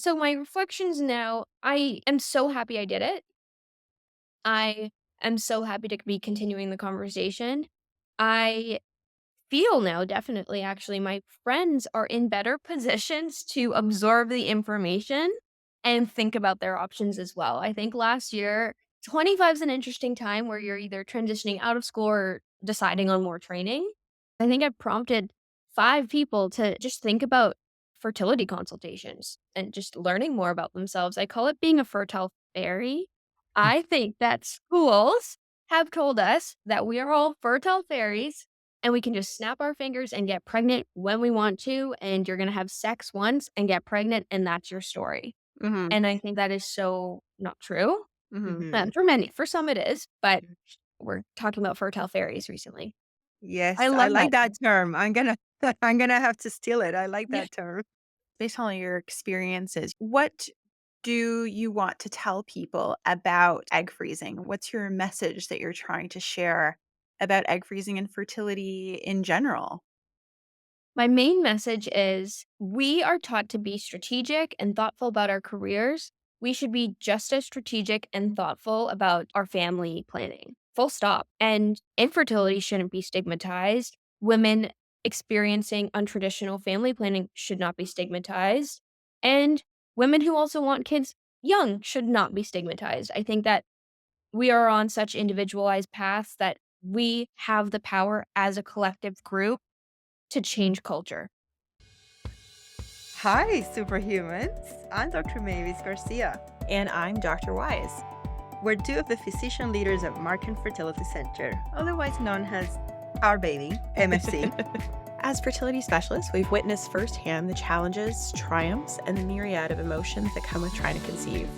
So my reflections now, I am so happy I did it. I am so happy to be continuing the conversation. I feel now, definitely, actually, my friends are in better positions to absorb the information and think about their options as well. I think last year, 25 is an interesting time where you're either transitioning out of school or deciding on more training. I think I've prompted 5 people to just think about fertility consultations and just learning more about themselves. I call it being a fertile fairy. I think that schools have told us that we are all fertile fairies and we can just snap our fingers and get pregnant when we want to, and you're gonna have sex once and get pregnant, and that's your story. Mhm, And I think that is so not true. mhm. For some it is, but we're talking about fertile fairies recently. I Yes, I love like that that term. term. I'm gonna I'm gonna have to steal it. I like Yeah. that term. Based on your experiences, what do you want to tell people about egg freezing? What's your message that you're trying to share about egg freezing and fertility in general? My main message is we are taught to be strategic and thoughtful about our careers. We should be just as strategic and thoughtful about our family planning. Full stop. And infertility shouldn't be stigmatized. Women experiencing untraditional family planning should not be stigmatized. And women who also want kids young should not be stigmatized. I think that we are on such individualized paths that we have the power as a collective group to change culture. Hi, superhumans. I'm Dr. Mavis Garcia. And I'm Dr. Wise. We're two of the physician leaders at Markham Fertility Center, otherwise known as Our Baby, MFC. As fertility specialists, we've witnessed firsthand the challenges, triumphs, and the myriad of emotions that come with trying to conceive.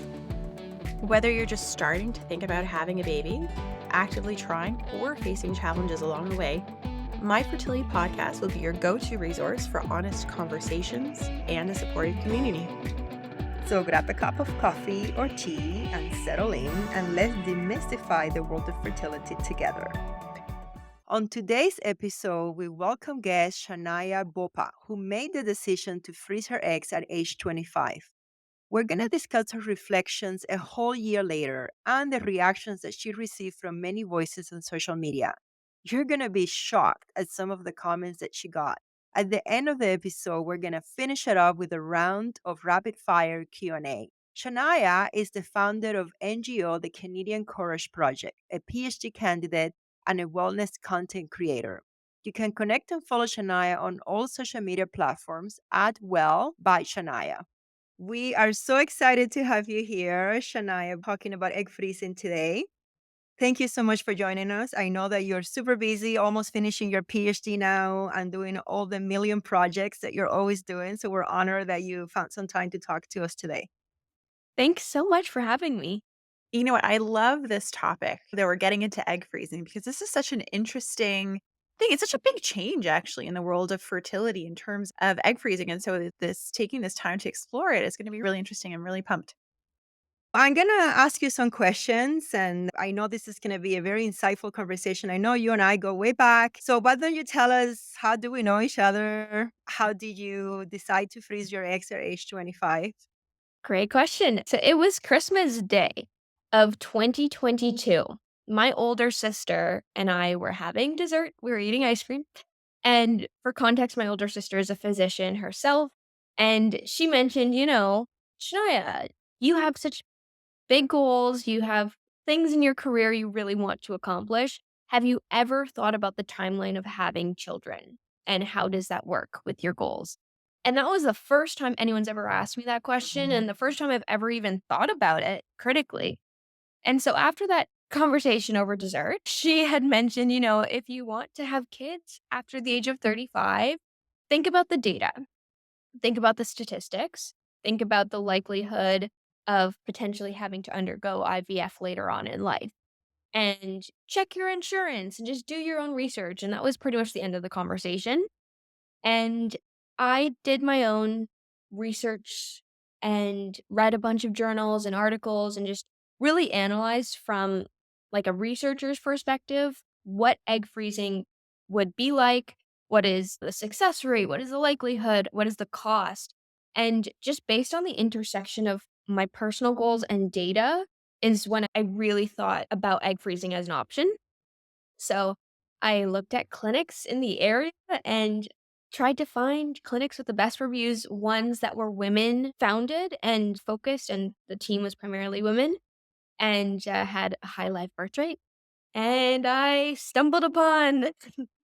Whether you're just starting to think about having a baby, actively trying, or facing challenges along the way, My Fertility Podcast will be your go-to resource for honest conversations and a supportive community. So grab a cup of coffee or tea and settle in, and let's demystify the world of fertility together. On today's episode, we welcome guest Shania Bhopa, who made the decision to freeze her eggs at age 25. We're going to discuss her reflections a whole year later and the reactions that she received from many voices on social media. You're going to be shocked at some of the comments that she got. At the end of the episode, we're going to finish it up with a round of rapid fire Q&A. Shania is the founder of NGO the Canadian Courage Project, a PhD candidate and a wellness content creator. You can connect and follow Shania on all social media platforms at Well by Shania. We are so excited to have you here, Shania, talking about egg freezing today. Thank you so much for joining us. I know that you're super busy, almost finishing your PhD now and doing all the million projects that you're always doing. So we're honored that you found some time to talk to us today. Thanks so much for having me. You know what? I love this topic that we're getting into egg freezing because this is such an interesting thing. It's such a big change, actually, in the world of fertility in terms of egg freezing. And so, this taking this time to explore it is going to be really interesting. I'm really pumped. I'm going to ask you some questions, and I know this is going to be a very insightful conversation. I know you and I go way back. So, why don't you tell us, how do we know each other? How did you decide to freeze your eggs at age 25? Great question. So it was Christmas Day of 2022. My older sister and I were having dessert. We were eating ice cream. And for context, my older sister is a physician herself. And she mentioned, Shania, you have such big goals. You have things in your career you really want to accomplish. Have you ever thought about the timeline of having children? And how does that work with your goals? And that was the first time anyone's ever asked me that question, and the first time I've ever even thought about it critically. And so after that conversation over dessert, she had mentioned, if you want to have kids after the age of 35, think about the data, think about the statistics, think about the likelihood of potentially having to undergo IVF later on in life, and check your insurance and just do your own research. And that was pretty much the end of the conversation. And I did my own research and read a bunch of journals and articles and just really analyzed from like a researcher's perspective what egg freezing would be like, what is the success rate, what is the likelihood, what is the cost. And just based on the intersection of my personal goals and data is when I really thought about egg freezing as an option. So I looked at clinics in the area and tried to find clinics with the best reviews, ones that were women founded and focused, and the team was primarily women and had a high live birth rate. And I stumbled upon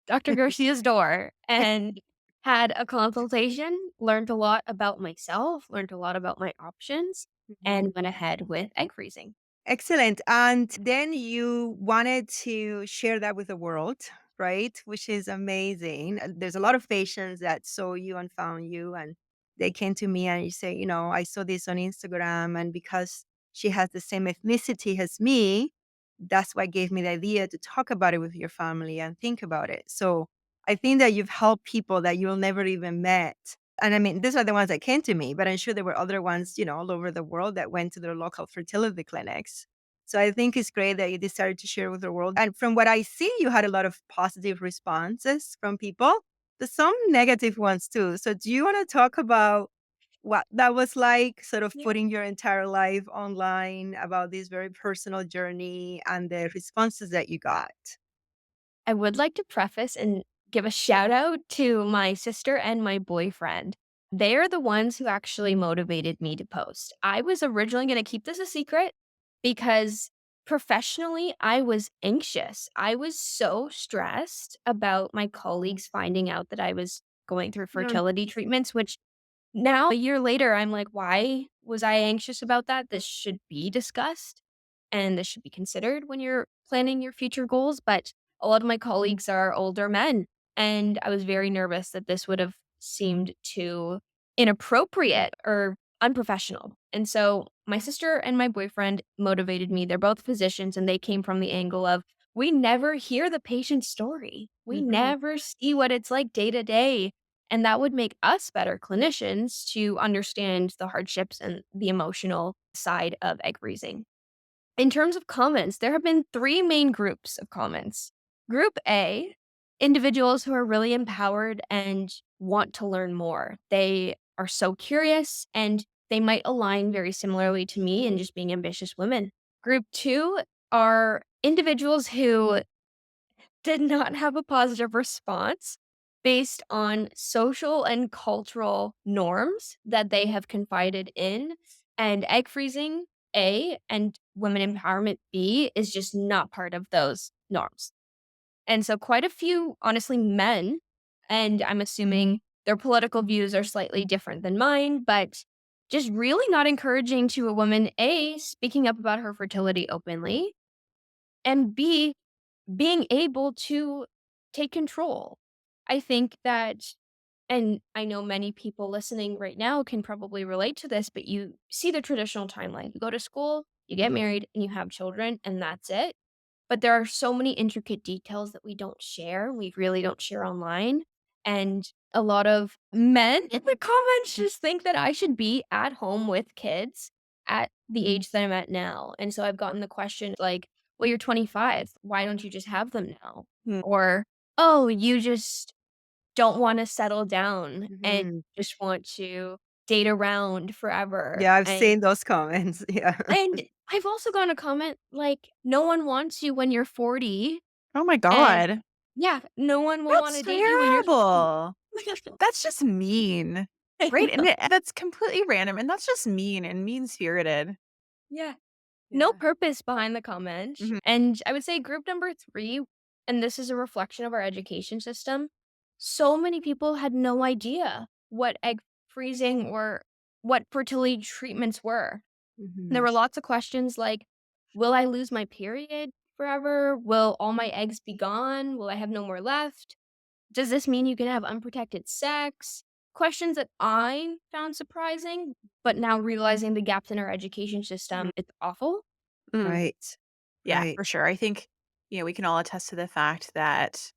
Dr. Garcia's door and had a consultation, learned a lot about myself, learned a lot about my options, Mhm. and went ahead with egg freezing. Excellent. And then you wanted to share that with the world, right? Which is amazing. There's a lot of patients that saw you and found you, and they came to me and you say, I saw this on Instagram, and because she has the same ethnicity as me, that's what gave me the idea to talk about it with your family and think about it. So I think that you've helped people that you'll never even met. And I mean, these are the ones that came to me, but I'm sure there were other ones, all over the world that went to their local fertility clinics. So I think it's great that you decided to share with the world. And from what I see, you had a lot of positive responses from people. There's some negative ones too. So do you want to talk about what that was like, sort of Yeah. putting your entire life online about this very personal journey and the responses that you got? I would like to preface and give a shout out to my sister and my boyfriend. They are the ones who actually motivated me to post. I was originally going to keep this a secret because professionally, I was anxious. I was so stressed about my colleagues finding out that I was going through Mm, fertility treatments, which now, a year later, I'm like, "Why was I anxious about that? This should be discussed, and this should be considered when you're planning your future goals," but a lot of my colleagues are older men, and I was very nervous that this would have seemed too inappropriate or unprofessional, and so my sister and my boyfriend motivated me. They're both physicians, and they came from the angle of, "We never hear the patient's story. We mhm. never see what it's like day to day." And that would make us better clinicians to understand the hardships and the emotional side of egg freezing. In terms of comments, there have been three main groups of comments. Group A, individuals who are really empowered and want to learn more. They are so curious and they might align very similarly to me in just being ambitious women. Group two are individuals who did not have a positive response based on social and cultural norms that they have confided in. And egg freezing, A, and women empowerment, B, is just not part of those norms. And so, quite a few, honestly, men, and I'm assuming their political views are slightly different than mine, but just really not encouraging to a woman, A, speaking up about her fertility openly, and B, being able to take control. I think that and I know many people listening right now can probably relate to this, but you see the traditional timeline. You go to school, you get married, and you have children, and that's it. But there are so many intricate details that we don't share. We really don't share online. And a lot of men in the comments just think that I should be at home with kids at the age that I'm at now. And so I've gotten the question like, well, you're 25. Why don't you just have them now? Mm, Or, oh, you just don't wanna settle down and mhm. just want to date around forever, Yeah, I've and seen those comments. Yeah. and I've also gotten a comment like, "No one wants you when you're 40," Oh my and god. yeah, "No one will That's wanna date you when you're 50." terrible. That's just mean. I Right? And know. that's completely random, and that's just mean and mean-spirited. Yeah. No Yeah. purpose behind the comment, Mhm. and I would say group number 3, and this is a reflection of our education system, so many people had no idea what egg freezing or what fertility treatments were. There Mhm. were lots of questions like, "Will I lose my period forever? Will all my eggs be gone? Will I have no more left? Does this mean you can have unprotected sex?" Questions that I found surprising, but now realizing the gaps in our education Mhm. system, it's awful. Mm. Right. Yeah, Right. for sure. I think, we can all attest to the fact that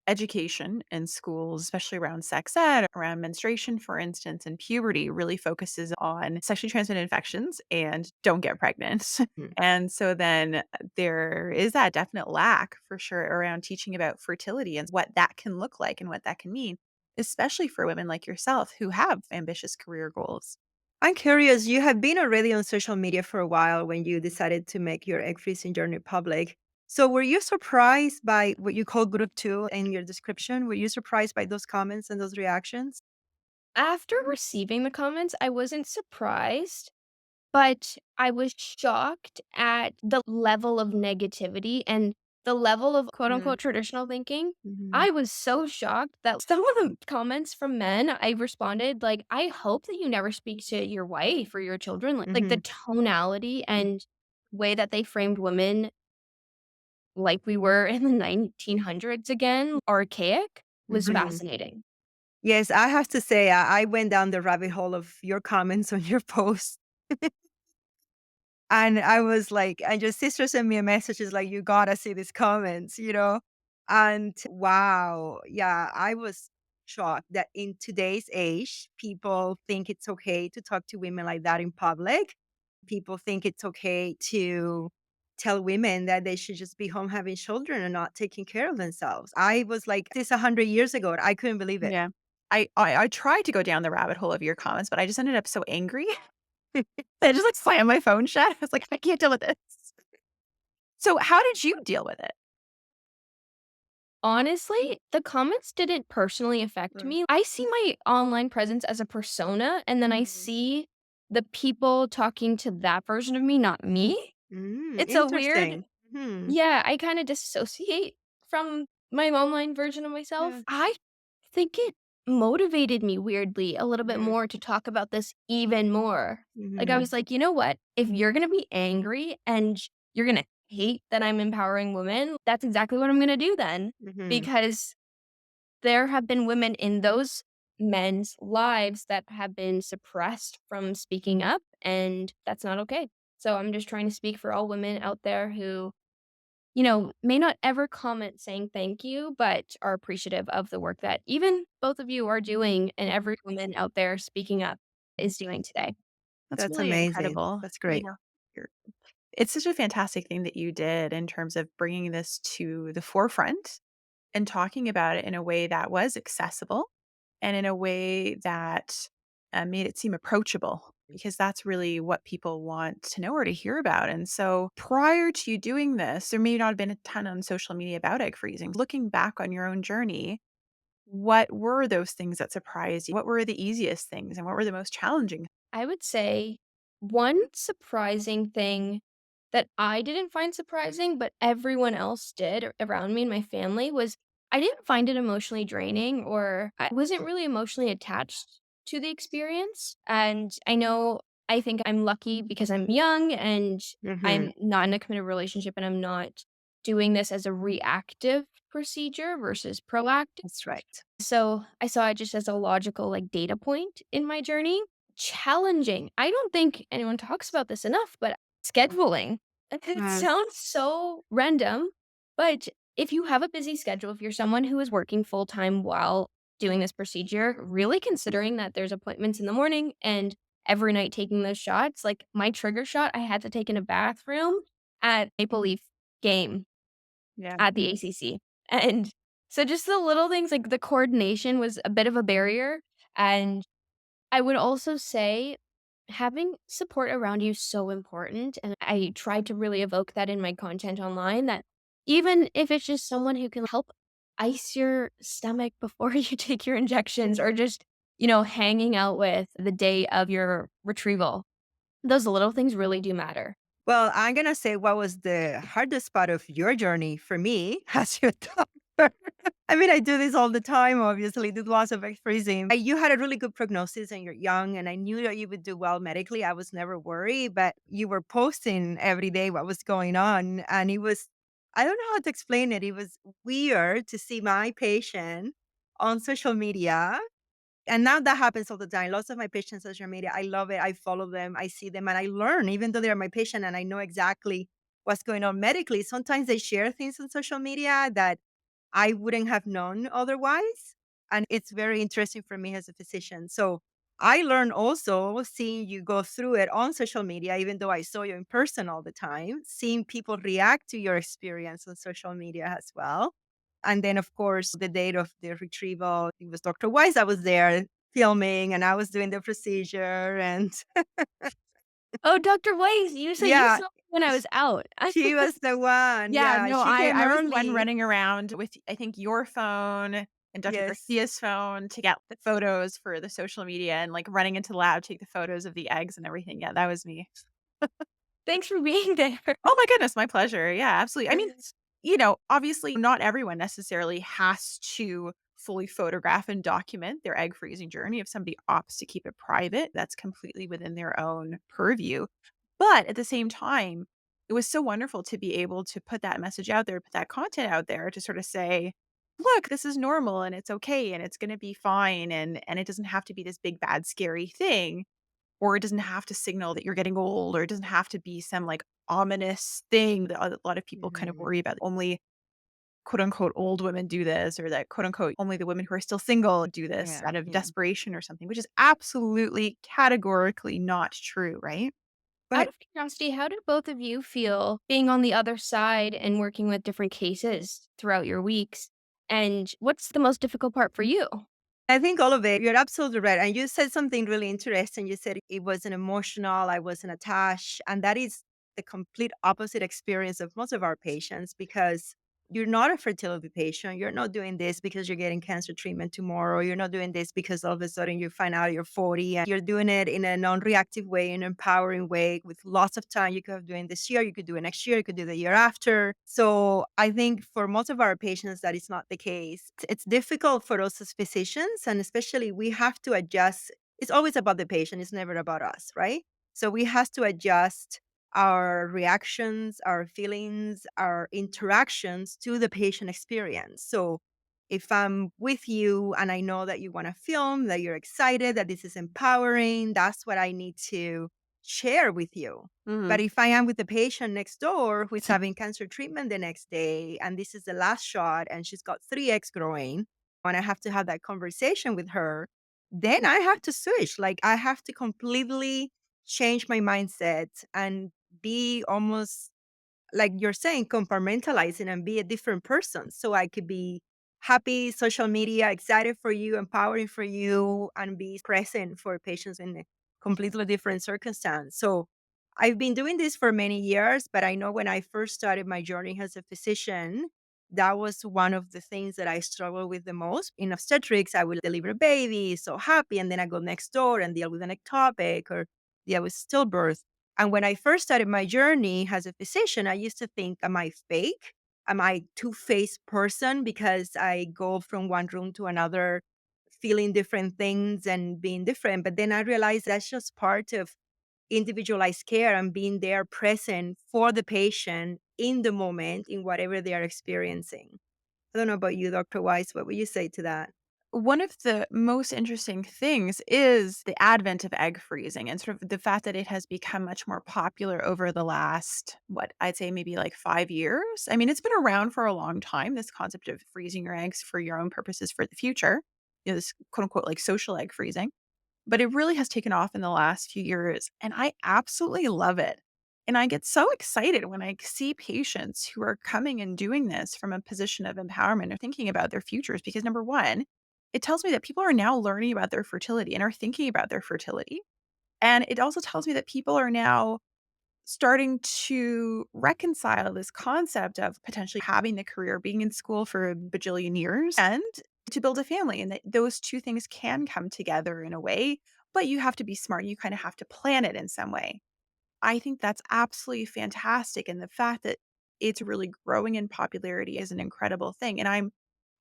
education in schools, especially around sex ed, around menstruation, for instance, and puberty, really focuses on sexually transmitted infections and don't get pregnant. Mm. And so then there is that definite lack for sure around teaching about fertility and what that can look like and what that can mean. especially for women like yourself who have ambitious career goals. I'm curious, you have been already on social media for a while when you decided to make your egg freezing journey public. So were you surprised by what you call group two in your description? Were you surprised by those comments and those reactions? After receiving the comments, I wasn't surprised, but I was shocked at the level of negativity and the level of quote Mm, unquote traditional thinking. mhm, I was so shocked that some of the comments from men, I responded like, "I hope that you never speak to your wife or your children." Like the mhm, tonality and way that they framed women like we were in the 1900s again, archaic, was mhm. fascinating. Yes, I have to say, I went down the rabbit hole of your comments on your post. And I was like and your sister sent me a message, is like, "You gotta see these comments," you know? And wow, yeah, I was shocked that in today's age, people think it's okay to talk to women like that in public. People think it's okay to tell women that they should just be home having children and not taking care of themselves. I was like, this 100 years ago, I couldn't believe it. Yeah. I tried to go down the rabbit hole of your comments, but I just ended up so angry. I just, like, slammed my phone shut. I was like, "I can't deal with this." So how did you deal with it? Honestly, the comments didn't personally affect Mm. me. I see my online presence as a persona, and then I Mhm. see the people talking to that version of me, not me. It's a weird Interesting. Hmm. yeah, I kinda disassociate from my online version of myself. Yeah. I think it motivated me weirdly a little bit Mhm. more to talk about this even more. Like, I Mhm. was like, "You know what? If you're gonna be angry and you're gonna hate that I'm empowering women, that's exactly what I'm gonna do then." Mhm. Because there have been women in those men's lives that have been suppressed from speaking up, and that's not okay. So I'm just trying to speak for all women out there who, may not ever comment saying thank you, but are appreciative of the work that even both of you are doing and every woman out there speaking up is doing today. That's That's really amazing. incredible. That's You great. know, you're it's such a fantastic thing that you did in terms of bringing this to the forefront and talking about it in a way that was accessible and in a way that made it seem approachable because that's really what people want to know or to hear about. And so prior to you doing this, there may not have been a ton on social media about egg freezing. Looking back on your own journey, what were those things that surprised you? What were the easiest things and what were the most challenging? I would say one surprising thing that I didn't find surprising, but everyone else did around me and my family was I didn't find it emotionally draining or I wasn't really emotionally attached to the experience. And I think I'm lucky because I'm young and Mhm. I'm not in a committed relationship and I'm not doing this as a reactive procedure versus proactive. That's right. So I saw it just as a logical like data point in my journey. Challenging. I don't think anyone talks about this enough, but scheduling. It Yes. sounds so random, but if you have a busy schedule, if you're someone who is working full time while doing this procedure, really considering that there's appointments in the morning and every night taking those shots, like my trigger shot, I had to take in a bathroom at Maple Leaf game Yeah. at the ACC. And so just the little things, like the coordination was a bit of a barrier. And I would also say having support around you is so important. And I try to really evoke that in my content online that even if it's just someone who can help ice your stomach before you take your injections or just, hanging out with the day of your retrieval, those little things really do matter. Well, I'm gonna say what was the hardest part of your journey for me as your doctor. I mean, I do this all the time, obviously, did lots of egg freezing. You had a really good prognosis and you're young, and I knew that you would do well medically. I was never worried, but you were posting every day what was going on. And it was, I don't know how to explain it. It was weird to see my patient on social media. And now that happens all the time. Lots of my patients on social media, I love it. I follow them, I see them, and I learn, even though they're my patient and I know exactly what's going on medically. Sometimes they share things on social media that I wouldn't have known otherwise. And it's very interesting for me as a physician. So I learn also seeing you go through it on social media, even though I saw you in person all the time, seeing people react to your experience on social media as well. And then, of course, the date of the retrieval, it was Dr. Weiss that was there filming, and I was doing the procedure. And Oh, Dr. Weiss, you yeah, saw me when I sh- was out. she was the one. Yeah, Yeah, no, she came I was the one early. running around with, I think, your phone and Dr. Yes. Garcia's phone to get the photos for the social media and, like, running into the lab, to take the photos of the eggs and everything. Yeah, that was me. Thanks for being there. Oh my goodness, my pleasure. Yeah, absolutely. I mean, obviously not everyone necessarily has to fully photograph and document their egg freezing journey. If somebody opts to keep it private, that's completely within their own purview. But at the same time, it was so wonderful to be able to put that message out there, put that content out there to sort of say, look, this is normal and it's okay and it's going to be fine and it doesn't have to be this big bad scary thing, or it doesn't have to signal that you're getting old, or it doesn't have to be some, like, ominous thing that a lot of people kind of Mhm. worry about. Only quote unquote old women do this, or that quote unquote only the women who are still single do this Yeah, out of yeah. desperation or something, which is absolutely categorically not true, right? Out But of curiosity, how do both of you feel being on the other side and working with different cases throughout your weeks? And what's the most difficult part for you? I think all of it, you're absolutely right. And you said something really interesting. You said it wasn't emotional, I wasn't attached. And that is the complete opposite experience of most of our patients, because you're not a fertility patient. You're not doing this because you're getting cancer treatment tomorrow. You're not doing this because all of a sudden you find out you're 40, and you're doing it in a non reactive way, in an empowering way with lots of time. You could have doing this year, you could do it next year, you could do the year after. So I think for most of our patients, that is not the case. It's difficult for us as physicians, and especially we have to adjust. It's always about the patient, it's never about us, right? So we have to adjust our reactions, our feelings, our interactions to the patient experience. So if I'm with you and I know that you want to film, that you're excited, that this is empowering, that's what I need to share with you. Mhm. But if I am with the patient next door who is having cancer treatment the next day, and this is the last shot, and she's got three eggs growing, and I have to have that conversation with her, then I have to switch. Like, I have to completely change my mindset and be almost, like you're saying, compartmentalizing and be a different person. So I could be happy, social media, excited for you, empowering for you, and be present for patients in a completely different circumstance. So I've been doing this for many years, but I know when I first started my journey as a physician, that was one of the things that I struggled with the most. In obstetrics, I would deliver a baby, so happy, and then I go next door and deal with an ectopic or deal with stillbirth. And when I first started my journey as a physician, I used to think, am I fake? Am I two-faced person because I go from one room to another feeling different things and being different? But then I realized that's just part of individualized care and being there present for the patient in the moment in whatever they are experiencing. I don't know about you, Dr. Weiss. What would you say to that? One of the most interesting things is the advent of egg freezing and sort of the fact that it has become much more popular over the last, what I'd say maybe like 5 years. I mean, it's been around for a long time, this concept of freezing your eggs for your own purposes for the future, this quote unquote like social egg freezing. But it really has taken off in the last few years, and I absolutely love it. And I get so excited when I see patients who are coming and doing this from a position of empowerment or thinking about their futures because number one, it tells me that people are now learning about their fertility and are thinking about their fertility. And it also tells me that people are now starting to reconcile this concept of potentially having the career, being in school for a bajillion years, and to build a family, and that those two things can come together in a way, but you have to be smart. You kind of have to plan it in some way. I think that's absolutely fantastic. And the fact that it's really growing in popularity is an incredible thing. And I'm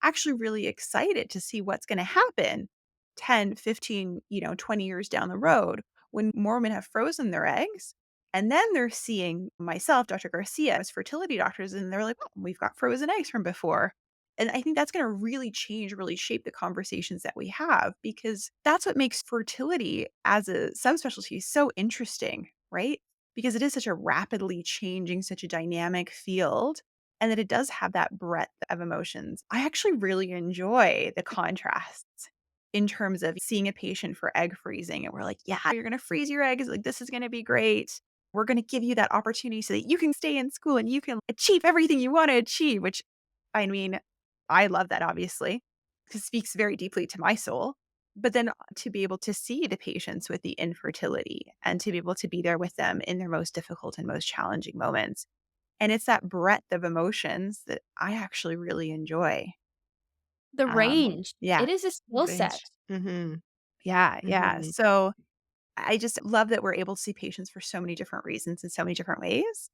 actually really excited to see what's going to happen 10, 15, 20 years down the road when more women have frozen their eggs. And then they're seeing myself, Dr. Garcia, as fertility doctors, and they're like, well, we've got frozen eggs from before. And I think that's going to really change, really shape the conversations that we have because that's what makes fertility as a subspecialty so interesting, right? Because it is such a rapidly changing, such a dynamic field, and that it does have that breadth of emotions. I actually really enjoy the contrasts in terms of seeing a patient for egg freezing, and we're like, yeah, you're going to freeze your eggs. Like, this is going to be great. We're going to give you that opportunity so that you can stay in school and you can achieve everything you want to achieve, which I mean, I love that, obviously, because it speaks very deeply to my soul. But then to be able to see the patients with the infertility and to be able to be there with them in their most difficult and most challenging moments. And it's that breadth of emotions that I actually really enjoy. The range, Yeah, it is a skill set. Range. Mhm. yeah, yeah. Mhm. So I just love that we're able to see patients for so many different reasons in so many different ways.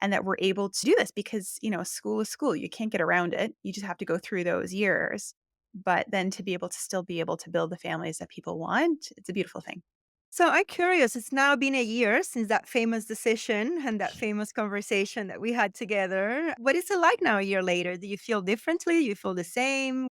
And that we're able to do this because, school is school. You can't get around it. You just have to go through those years. But then to be able to still be able to build the families that people want, it's a beautiful thing. So I'm curious, it's now been a year since that famous decision and that famous conversation that we had together. What is it like now a year later? Do you feel differently? You feel the same?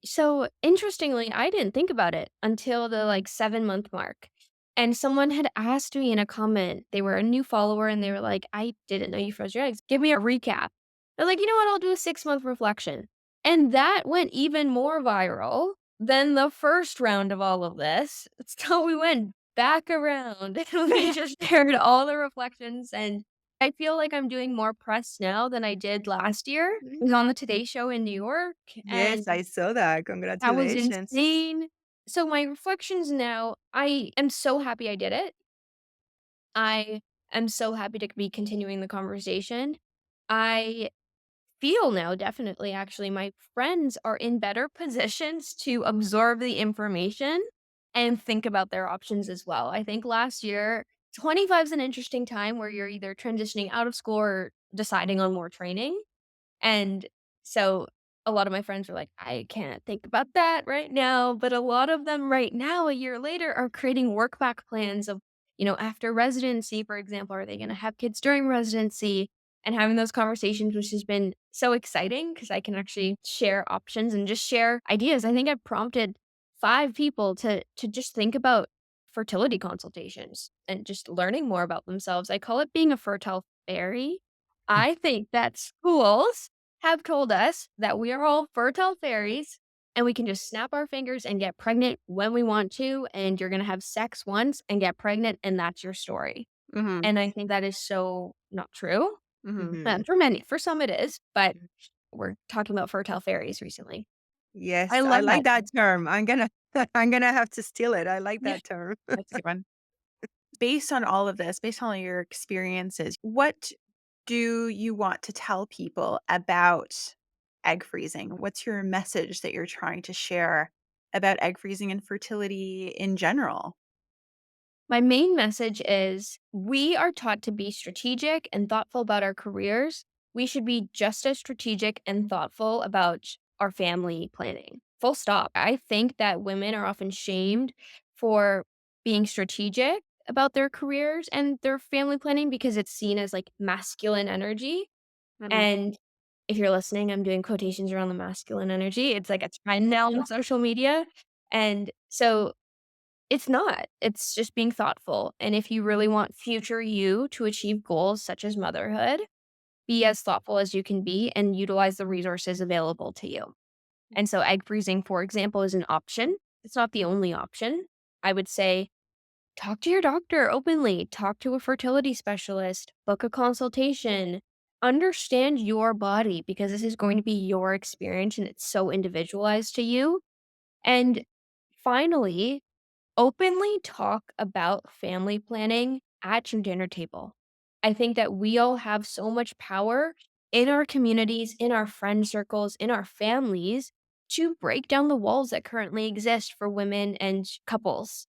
So, interestingly, I didn't think about it until the, 7-month mark, and someone had asked me in a comment, they were a new follower, and they were like, "I didn't know you froze your eggs. Give me a recap." They're like, "You know what? I'll do a 6-month reflection." And that went even more viral than the first round of all of this. So we went back around, and we just shared all the reflections, and I feel like I'm doing more press now than I did last year. I was on the Today Show in New York, and Yes, I saw that. that was Congratulations. insane. So my reflections now, I am so happy I did it. I am so happy to be continuing the conversation. I feel now, definitely, actually, my friends are in better positions to absorb the information and think about their options as well. I think last year, 25 is an interesting time where you're either transitioning out of school or deciding on more training. And so a lot of my friends are like, "I can't think about that right now." But a lot of them right now, a year later, are creating work back plans of, after residency, for example, are they going to have kids during residency? And having those conversations, which has been so exciting because I can actually share options and just share ideas. I think I've prompted 5 people to just think about fertility consultations and just learning more about themselves. I call it being a fertile fairy. I think that schools have told us that we are all fertile fairies and we can just snap our fingers and get pregnant when we want to. And you're going to have sex once and get pregnant, and that's your story. Hmm. And I think that is so not true. Hmm. For many, for some it is, but we're talking about fertile fairies recently. I Yes, I love like that. that term. I'm gonna I'm gonna have to steal it. I like Yeah, that term. That's a good one. Based on all of this, based on all your experiences, what do you want to tell people about egg freezing? What's your message that you're trying to share about egg freezing and fertility in general? My main message is we are taught to be strategic and thoughtful about our careers. We should be just as strategic and thoughtful about our family planning. Full stop. I think that women are often shamed for being strategic about their careers and their family planning because it's seen as like masculine energy. Mhm. And if you're listening, I'm doing quotations around the masculine energy. It's like a trend now on social media. And so it's not. It's just being thoughtful, and if you really want future you to achieve goals such as motherhood, be as thoughtful as you can be and utilize the resources available to you. And so egg freezing, for example, is an option. It's not the only option. I would say talk to your doctor openly, talk to a fertility specialist, book a consultation, understand your body because this is going to be your experience and it's so individualized to you. And finally, openly talk about family planning at your dinner table. I think that we all have so much power in our communities, in our friend circles, in our families to break down the walls that currently exist for women and couples.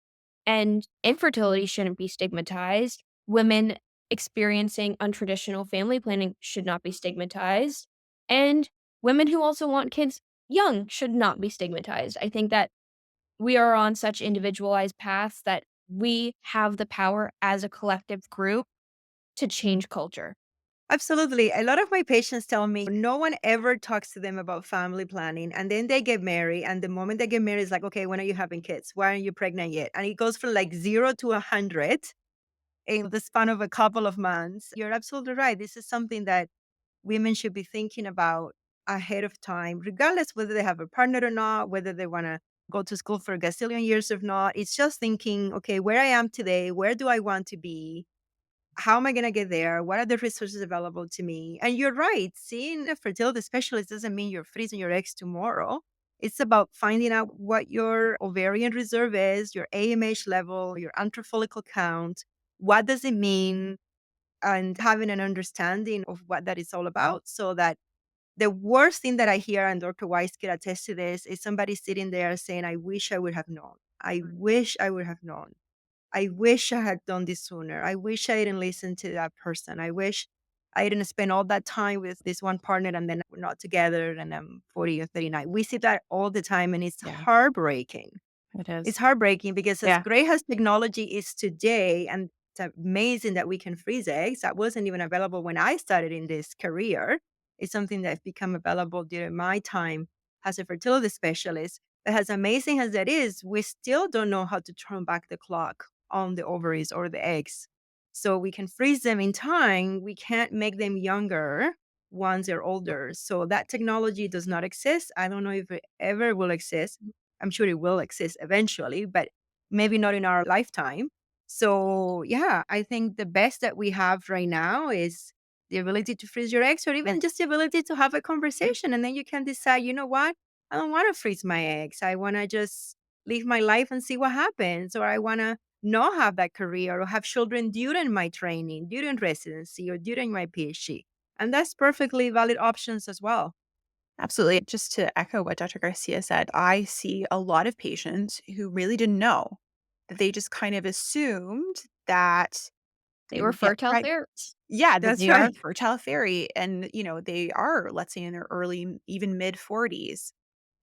And infertility shouldn't be stigmatized. Women experiencing untraditional family planning should not be stigmatized. And women who also want kids young should not be stigmatized. I think that we are on such individualized paths that we have the power as a collective group to change culture. Absolutely. A lot of my patients tell me no one ever talks to them about family planning. And then they get married. And the moment they get married, it's like, okay, when are you having kids? Why aren't you pregnant yet? And it goes from like 0 to 100 in the span of a couple of months. You're absolutely right. This is something that women should be thinking about ahead of time, regardless whether they have a partner or not, whether they want to go to school for a gazillion years or not. It's just thinking, okay, where I am today, where do I want to be? How am I going to get there? What are the resources available to me? And you're right. Seeing a fertility specialist doesn't mean you're freezing your eggs tomorrow. It's about finding out what your ovarian reserve is, your AMH level, your antral follicle count. What does it mean? And having an understanding of what that is all about, so that the worst thing that I hear, and Dr. Weiss could attest to this, is somebody sitting there saying, I wish I would have known. I wish I would have known. I wish I had done this sooner. I wish I didn't listen to that person. I wish I didn't spend all that time with this one partner and then we're not together and I'm 40 or 39. We see that all the time and it's Yeah, heartbreaking. it It's is. heartbreaking because as Yeah. great as technology is today, and it's amazing that we can freeze eggs, that wasn't even available when I started in this career. It's something that's become available during my time as a fertility specialist. But as amazing as that is, we still don't know how to turn back the clock on the ovaries or the eggs. So we can freeze them in time. We can't make them younger once they're older. So that technology does not exist. I don't know if it ever will exist. I'm sure it will exist eventually, but maybe not in our lifetime. So, yeah, I think the best that we have right now is the ability to freeze your eggs or even just the ability to have a conversation. And then you can decide, you know what? I don't want to freeze my eggs. I want to just live my life and see what happens. Or I want to not have that career or have children during my training, during residency, or during my PhD. And that's perfectly valid options as well. Absolutely. Just to echo what Dr. Garcia said, I see a lot of patients who really didn't know. They just kind of assumed that They they were would get fertile pregnant. fairies. Yeah, that That's they are a right. fertile fairy and, they are, let's say, in their early, even mid-40s.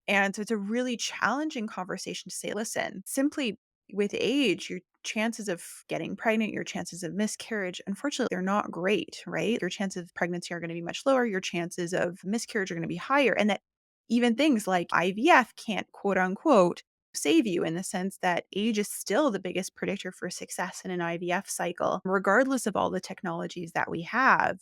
And so it's a really challenging conversation to say, listen, simply with age, your chances of getting pregnant, your chances of miscarriage, unfortunately, they're not great, right? Your chances of pregnancy are going to be much lower. Your chances of miscarriage are going to be higher. And that even things like IVF can't, quote unquote, save you, in the sense that age is still the biggest predictor for success in an IVF cycle, regardless of all the technologies that we have.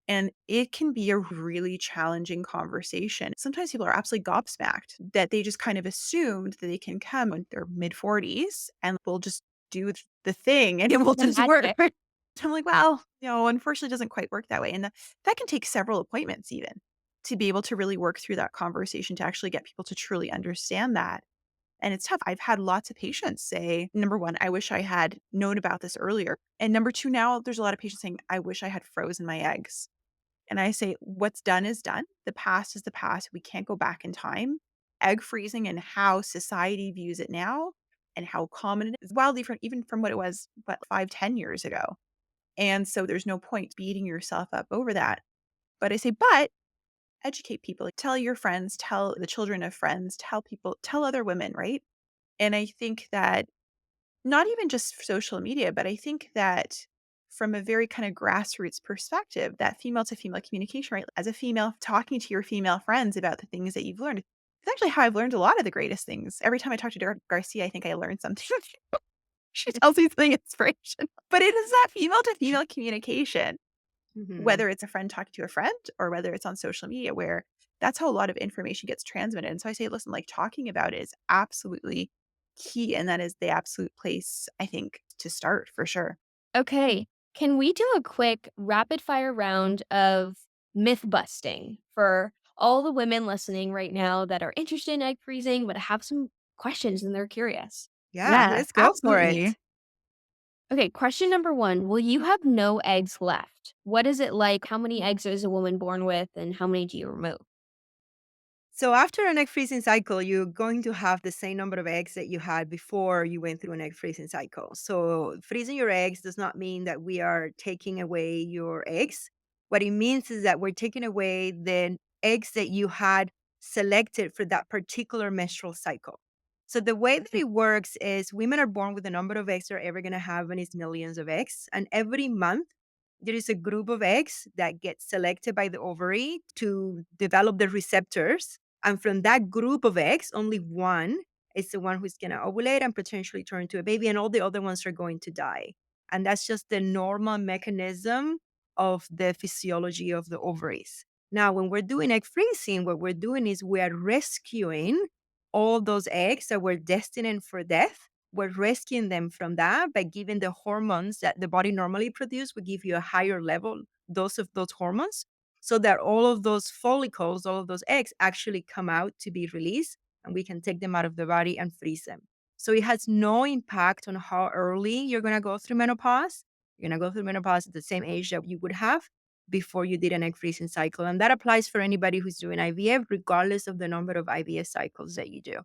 And it can be a really challenging conversation. Sometimes people are absolutely gobsmacked that they just kind of assumed that they can come in their mid 40s and we'll just do the thing and it will The just work. magic. I'm like, well, unfortunately, it doesn't quite work that way. And that can take several appointments even to be able to really work through that conversation to actually get people to truly understand that. And it's tough. I've had lots of patients say, number one, I wish I had known about this earlier. And number two, now there's a lot of patients saying, I wish I had frozen my eggs. And I say, what's done is done. The past is the past. We can't go back in time. Egg freezing and how society views it now and how common it is wildly different, even from what it was, 5, 10 years ago. And so there's no point beating yourself up over that. But I say, but educate people. Like, tell your friends, tell the children of friends, tell people, tell other women, right? And I think that not even just social media, but I think that from a very kind of grassroots perspective, that female to female communication, right? As a female, talking to your female friends about the things that you've learned. It's actually how I've learned a lot of the greatest things. Every time I talk to Garcia, I think I learned something. She tells me something inspirational. But it is that female to female communication, Mhm. whether it's a friend talking to a friend or whether it's on social media, where that's how a lot of information gets transmitted. And so I say, listen, like, talking about it is absolutely key. And that is the absolute place, I think, to start for sure. Okay. Can we do a quick rapid fire round of myth busting for all the women listening right now that are interested in egg freezing but have some questions and they're curious? Yeah, Yeah, let's go for absolutely. it. Okay, question number one. Will you have no eggs left? What is it like? How many eggs is a woman born with, and how many do you remove? So after an egg freezing cycle, you're going to have the same number of eggs that you had before you went through an egg freezing cycle. So freezing your eggs does not mean that we are taking away your eggs. What it means is that we're taking away the eggs that you had selected for that particular menstrual cycle. So the way that it works is women are born with the number of eggs they're ever going to have, and it's millions of eggs. And every month there is a group of eggs that get selected by the ovary to develop the receptors, and from that group of eggs, only one is the one who's going to ovulate and potentially turn into a baby, and all the other ones are going to die. And that's just the normal mechanism of the physiology of the ovaries. Now, when we're doing egg freezing, what we're doing is we are rescuing all those eggs that were destined for death we're rescuing them from that by giving the hormones that the body normally produces. We give you a higher level dose of those hormones so that all of those follicles, all of those eggs actually come out to be released and we can take them out of the body and freeze them. So it has no impact on how early you're going to go through menopause. You're going to go through menopause at the same age that you would have before you did an egg freezing cycle. And that applies for anybody who's doing IVF, regardless of the number of IVF cycles that you do.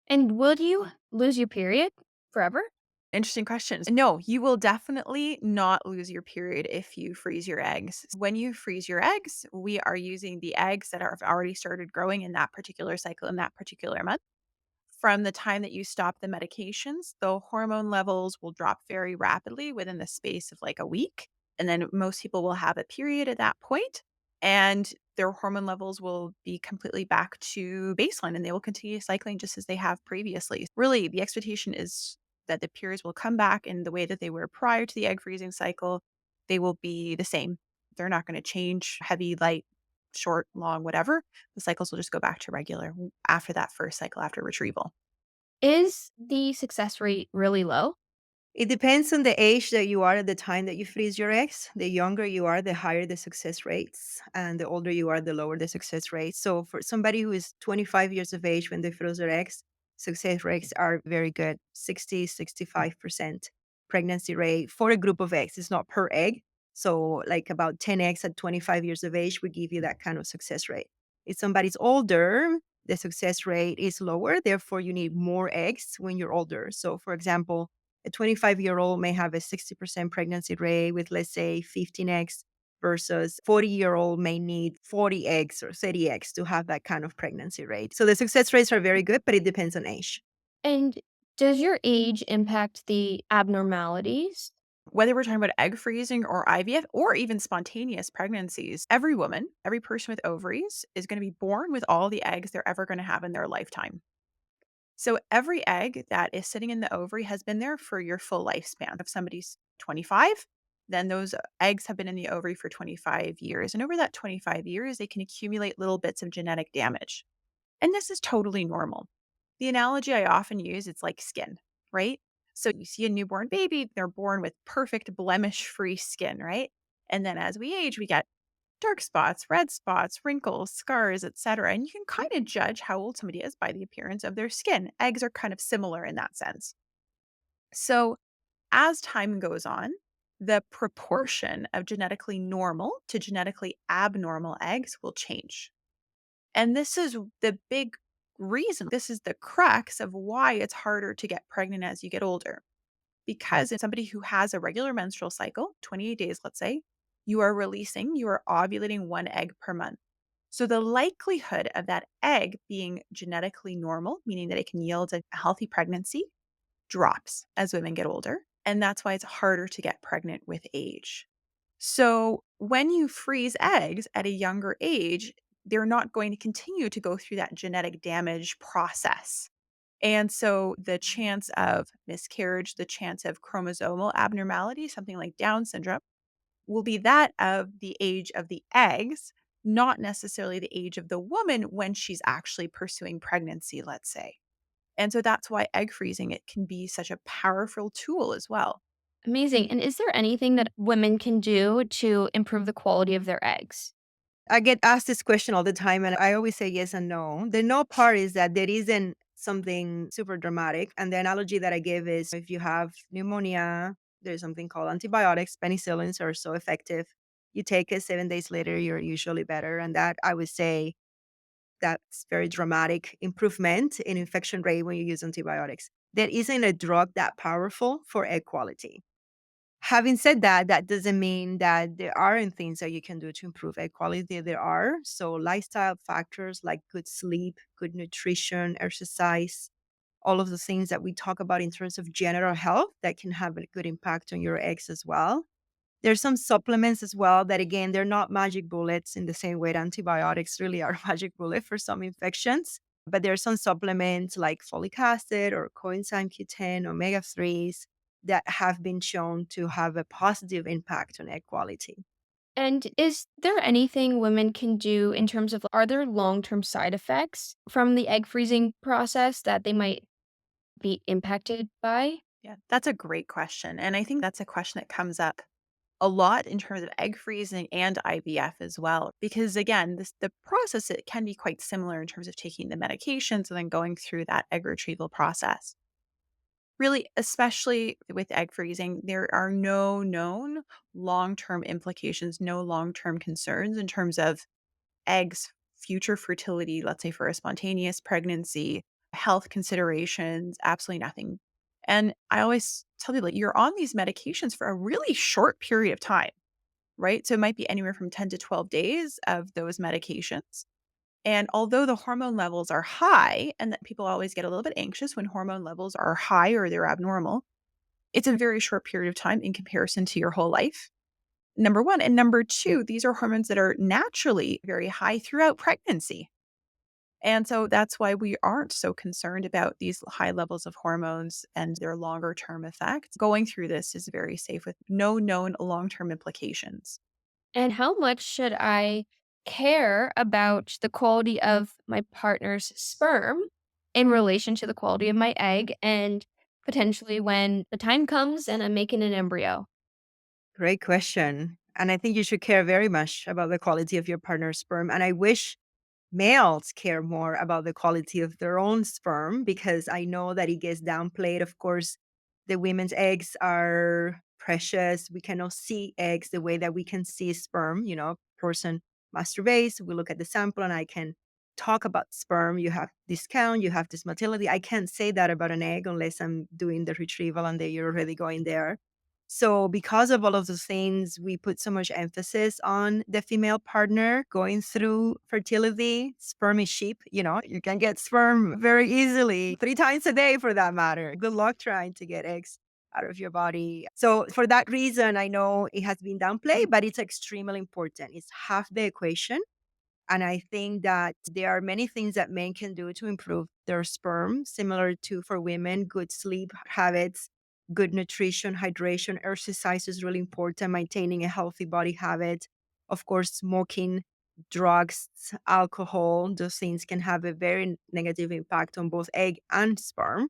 And will you lose your period forever? Interesting questions. No, you will definitely not lose your period if you freeze your eggs. When you freeze your eggs, we are using the eggs that have already started growing in that particular cycle in that particular month. From the time that you stop the medications, the hormone levels will drop very rapidly within the space of like a week. And then most people will have a period at that point, and their hormone levels will be completely back to baseline and they will continue cycling just as they have previously. Really, the expectation is that the periods will come back in the way that they were prior to the egg freezing cycle. They will be the same. They're not going to change heavy, light, short, long, whatever. The cycles will just go back to regular after that first cycle after retrieval. Is the success rate really low? It depends on the age that you are at the time that you freeze your eggs. The younger you are, the higher the success rates. And the older you are, the lower the success rates. So for somebody who is 25 years of age when they freeze their eggs, success rates are very good, 60, 65% pregnancy rate for a group of eggs. It's not per egg. So like about 10 eggs at 25 years of age would give you that kind of success rate. If somebody's older, the success rate is lower. Therefore, you need more eggs when you're older. So for example, a 25-year-old may have a 60% pregnancy rate with, let's say, 15 eggs versus 40-year-old may need 40 eggs or 30 eggs to have that kind of pregnancy rate. So the success rates are very good, but it depends on age. And does your age impact the abnormalities? Whether we're talking about egg freezing or IVF or even spontaneous pregnancies, every woman, every person with ovaries is going to be born with all the eggs they're ever going to have in their lifetime. So every egg that is sitting in the ovary has been there for your full lifespan. If somebody's 25, then those eggs have been in the ovary for 25 years. And over that 25 years, they can accumulate little bits of genetic damage. And this is totally normal. The analogy I often use, it's like skin, right? So you see a newborn baby, they're born with perfect blemish-free skin, right? And then as we age, we get dark spots, red spots, wrinkles, scars, etc. And you can kind of judge how old somebody is by the appearance of their skin. Eggs are kind of similar in that sense. So as time goes on, the proportion of genetically normal to genetically abnormal eggs will change. And this is the big reason, this is the crux of why it's harder to get pregnant as you get older. Because in somebody who has a regular menstrual cycle, 28 days, let's say, you are ovulating one egg per month. So the likelihood of that egg being genetically normal, meaning that it can yield a healthy pregnancy, drops as women get older. And that's why it's harder to get pregnant with age. So when you freeze eggs at a younger age, they're not going to continue to go through that genetic damage process. And so the chance of miscarriage, the chance of chromosomal abnormality, something like Down syndrome, will be that of the age of the eggs, not necessarily the age of the woman when she's actually pursuing pregnancy, let's say. And so that's why egg freezing, it can be such a powerful tool as well. Amazing. And is there anything that women can do to improve the quality of their eggs? I get asked this question all the time, and I always say yes and no. The no part is that there isn't something super dramatic. And the analogy that I give is if you have pneumonia, there's something called antibiotics, penicillins are so effective. You take it 7 days later, you're usually better. And that I would say that's very dramatic improvement in infection rate when you use antibiotics. There isn't a drug that powerful for egg quality. Having said that, that doesn't mean that there aren't things that you can do to improve egg quality. There are. So, lifestyle factors like good sleep, good nutrition, exercise, all of the things that we talk about in terms of general health that can have a good impact on your eggs as well. There's some supplements as well that, again, they're not magic bullets in the same way that antibiotics really are magic bullet for some infections. But there are some supplements like folic acid or coenzyme Q10, omega 3s that have been shown to have a positive impact on egg quality. And is there anything women can do in terms of are there long term side effects from the egg freezing process that they might be impacted by? Yeah, that's a great question. And I think that's a question that comes up a lot in terms of egg freezing and IVF as well. Because again, the process it can be quite similar in terms of taking the medications and then going through that egg retrieval process. Really, especially with egg freezing, there are no known long-term implications, no long-term concerns in terms of eggs' future fertility, let's say for a spontaneous pregnancy, health considerations, absolutely nothing. And I always tell people, like, you're on these medications for a really short period of time, right? So it might be anywhere from 10 to 12 days of those medications. And although the hormone levels are high, and that people always get a little bit anxious when hormone levels are high or they're abnormal, it's a very short period of time in comparison to your whole life. Number one. And number two, these are hormones that are naturally very high throughout pregnancy. And so that's why we aren't so concerned about these high levels of hormones and their longer term effects. Going through this is very safe with no known long term implications. And how much should I care about the quality of my partner's sperm in relation to the quality of my egg and potentially when the time comes and I'm making an embryo? Great question. And I think you should care very much about the quality of your partner's sperm. And I wish males care more about the quality of their own sperm because I know that it gets downplayed. Of course, the women's eggs are precious. We cannot see eggs the way that we can see sperm. Person masturbates, we look at the sample, and I can talk about sperm. You have this count, you have this motility. I can't say that about an egg unless I'm doing the retrieval and you're already going there. So, because of all of those things, we put so much emphasis on the female partner going through fertility. Sperm is cheap. You can get sperm very easily, 3 times a day for that matter. Good luck trying to get eggs out of your body. So, for that reason, I know it has been downplayed, but it's extremely important. It's half the equation. And I think that there are many things that men can do to improve their sperm, similar to for women, good sleep habits, good nutrition, hydration, exercise is really important, maintaining a healthy body habit. Of course, smoking, drugs, alcohol, those things can have a very negative impact on both egg and sperm.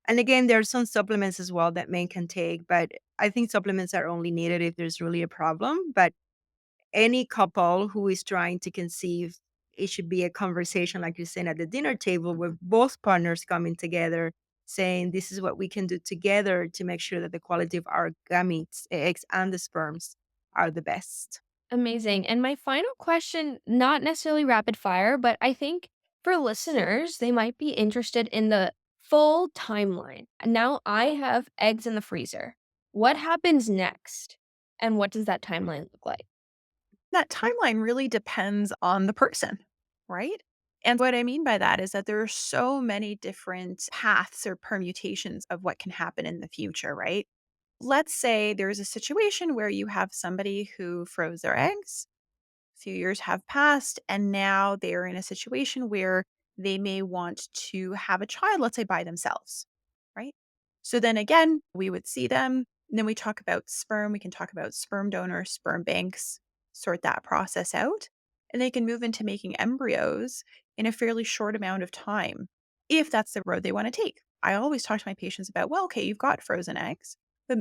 And again, there are some supplements as well that men can take, but I think supplements are only needed if there's really a problem. But any couple who is trying to conceive, it should be a conversation, like you're saying, at the dinner table with both partners coming together, saying, this is what we can do together to make sure that the quality of our gametes, eggs, and the sperms are the best. Amazing. And my final question, not necessarily rapid fire, but I think for listeners, they might be interested in the full timeline. Now I have eggs in the freezer. What happens next? And what does that timeline look like? That timeline really depends on the person, right? And what I mean by that is that there are so many different paths or permutations of what can happen in the future, right? Let's say there's a situation where you have somebody who froze their eggs, a few years have passed, and now they're in a situation where they may want to have a child, let's say by themselves, right? So then again, we would see them, and then we talk about sperm. We can talk about sperm donors, sperm banks, sort that process out, and they can move into making embryos in a fairly short amount of time if that's the road they want to take. I always talk to my patients about, well, okay, you've got frozen eggs, but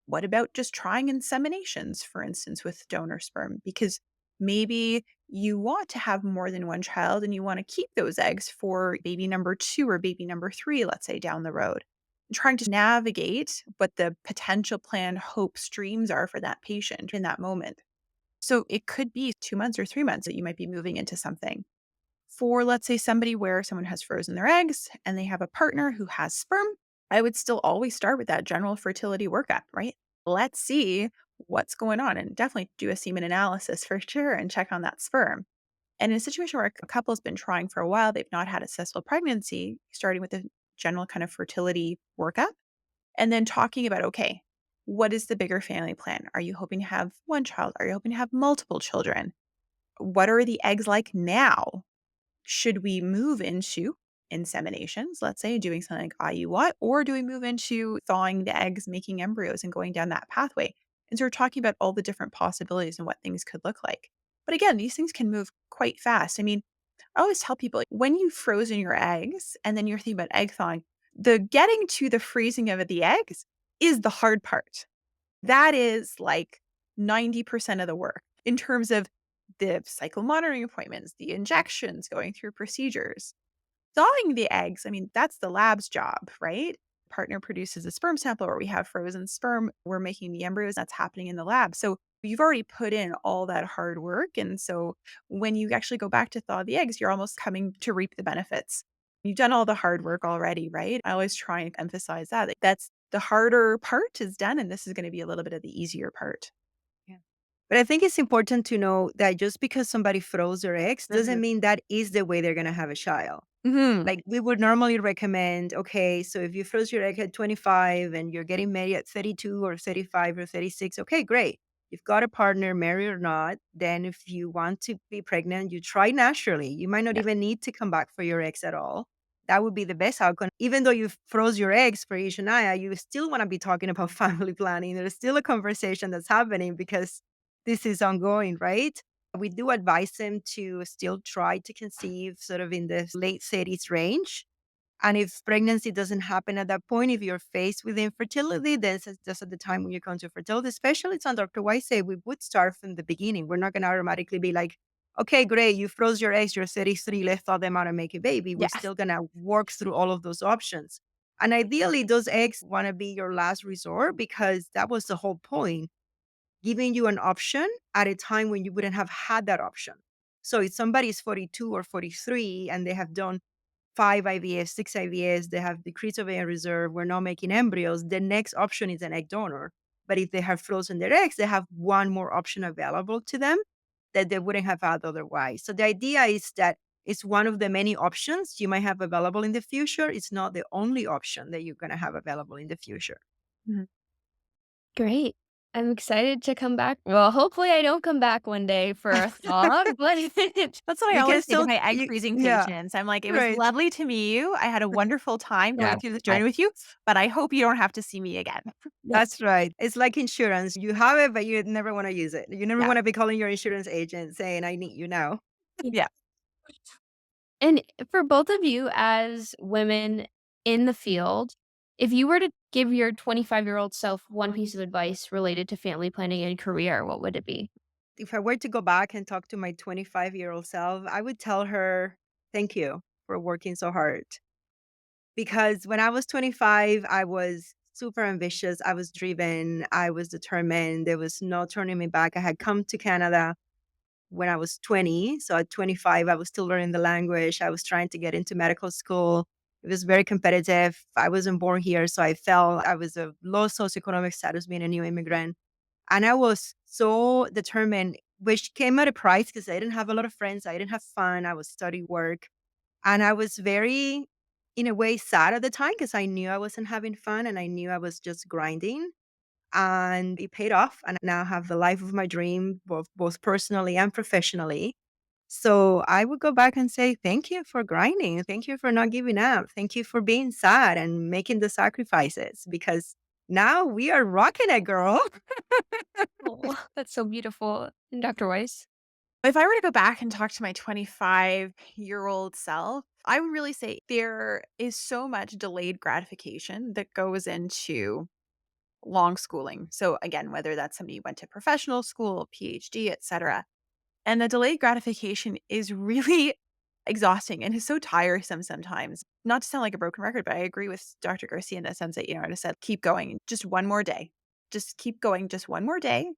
what about just trying inseminations, for instance, with donor sperm? Because maybe you want to have more than one child and you want to keep those eggs for baby number two or baby number three, let's say down the road. Trying to navigate what the potential planned hope streams are for that patient in that moment. So it could be 2 months or 3 months that you might be moving into something. For, let's say, somebody where someone has frozen their eggs and they have a partner who has sperm, I would still always start with that general fertility workup, right? Let's see what's going on and definitely do a semen analysis for sure and check on that sperm. And in a situation where a couple's been trying for a while, they've not had a successful pregnancy, starting with a general kind of fertility workup and then talking about, okay, what is the bigger family plan? Are you hoping to have one child? Are you hoping to have multiple children? What are the eggs like now? Should we move into inseminations, let's say, doing something like IUI, or do we move into thawing the eggs, making embryos, and going down that pathway? And so we're talking about all the different possibilities and what things could look like. But again, these things can move quite fast. I mean, I always tell people, like, when you've frozen your eggs and then you're thinking about egg thawing, The getting to the freezing of the eggs is the hard part. That is like 90% of the work in terms of the cycle monitoring appointments, the injections, going through procedures. Thawing the eggs, I mean, that's the lab's job, right? Partner produces a sperm sample or we have frozen sperm. We're making the embryos. That's happening in the lab. So you've already put in all that hard work. And so when you actually go back to thaw the eggs, you're almost coming to reap the benefits. You've done all the hard work already, right? I always try and emphasize that. That's the harder part is done. And this is going to be a little bit of the easier part. Yeah. But I think it's important to know that just because somebody froze their eggs doesn't Mhm. mean that is the way they're going to have a child. Mhm. Like we would normally recommend, okay, so if you froze your egg at 25 and you're getting married at 32 or 35 or 36, okay, great. You've got a partner, married or not. Then if you want to be pregnant, you try naturally. You might not Yeah. even need to come back for your eggs at all. That would be the best outcome. Even though you froze your eggs for Shania, you still want to be talking about family planning. There's still a conversation that's happening because this is ongoing, right? We do advise them to still try to conceive sort of in the late 30s range. And if pregnancy doesn't happen at that point, if you're faced with infertility, then it's just at the time when you come to fertility specialists and Dr. White say we would start from the beginning. We're not going to automatically be like, okay, great, you froze your eggs, you're 33, let's thaw them out and make a baby. We're Yes. still going to work through all of those options. And ideally, those eggs want to be your last resort because that was the whole point, giving you an option at a time when you wouldn't have had that option. So if somebody is 42 or 43 and they have done 5 IVS, 6 IVS, they have decreased ovarian reserve, we're not making embryos, the next option is an egg donor. But if they have frozen their eggs, they have one more option available to them that they wouldn't have had otherwise. So the idea is that it's one of the many options you might have available in the future. It's not the only option that you're going to have available in the future. Mhm. Great. I'm excited to come back. Well, hopefully I don't come back one day for a thaw, but That's what I You can always say to still, my egg freezing yeah, patients. I'm like, it was right. lovely to meet you. I had a wonderful time yeah. going through this journey with you, but I hope you don't have to see me again. Yeah. That's right. It's like insurance. You have it, but you never want to use it. You never Yeah. want to be calling your insurance agent saying, I need you now. Yeah. And for both of you as women in the field, if you were to give your 25-year-old self one piece of advice related to family planning and career, what would it be? If I were to go back and talk to my 25-year-old self, I would tell her, thank you for working so hard. Because when I was 25, I was super ambitious. I was driven. I was determined. There was no turning me back. I had come to Canada when I was 20. So at 25, I was still learning the language. I was trying to get into medical school. It was very competitive. I wasn't born here. So I felt I was a low socioeconomic status being a new immigrant. And I was so determined, which came at a price because I didn't have a lot of friends. I didn't have fun. I was studying work. And I was very, in a way, sad at the time because I knew I wasn't having fun and I knew I was just grinding. And it paid off. And I now have the life of my dream, both personally and professionally. So I would go back and say, thank you for grinding. Thank you for not giving up. Thank you for being sad and making the sacrifices because now we are rocking it, girl. Oh, that's so beautiful. And Dr. Weiss? If I were to go back and talk to my 25-year-old self, I would really say there is so much delayed gratification that goes into long schooling. So again, whether that's somebody who went to professional school, PhD, etc. And the delayed gratification is really exhausting and is so tiresome sometimes. Not to sound like a broken record, but I agree with Dr. Garcia in the sense that, I just said, keep going, just one more day. Just keep going, just one more day.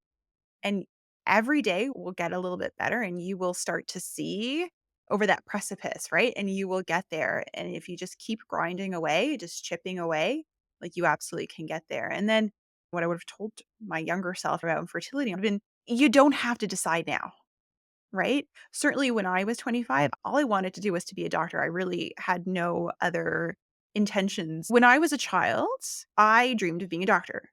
And every day will get a little bit better and you will start to see over that precipice, right? And you will get there. And if you just keep grinding away, just chipping away, like you absolutely can get there. And then what I would have told my younger self about infertility would have been, you don't have to decide now, right? Certainly when I was 25, all I wanted to do was to be a doctor. I really had no other intentions. When I was a child, I dreamed of being a doctor.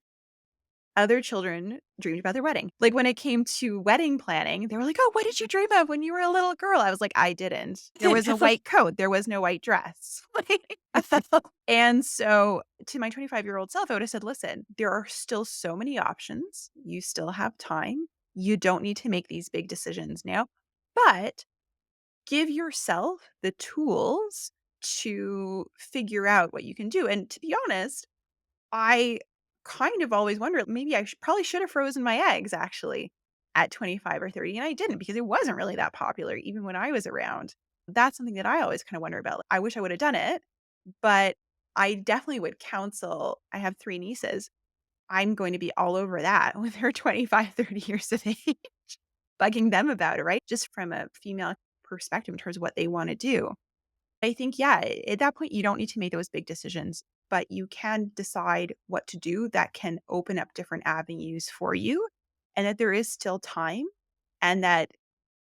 Other children dreamed about their wedding. Like, when it came to wedding planning, they were like, "Oh, what did you dream of when you were a little girl?" I was like, "I didn't. There was a white coat. There was no white dress." And so to my 25-year-old self, I would have said, "Listen, there are still so many options. You still have time. You don't need to make these big decisions now, but give yourself the tools to figure out what you can do. And to be honest, I kind of always wondered, maybe I probably should have frozen my eggs actually at 25 or 30, and I didn't because it wasn't really that popular even when I was around. That's something that I always kind of wonder about. I wish I would have done it, but I definitely would counsel. I have 3 nieces. I'm going to be all over that when they're 25, 30 years of age, bugging them about it, right? Just from a female perspective in terms of what they want to do. I think, yeah, at that point, you don't need to make those big decisions, but you can decide what to do that can open up different avenues for you, and that there is still time, and that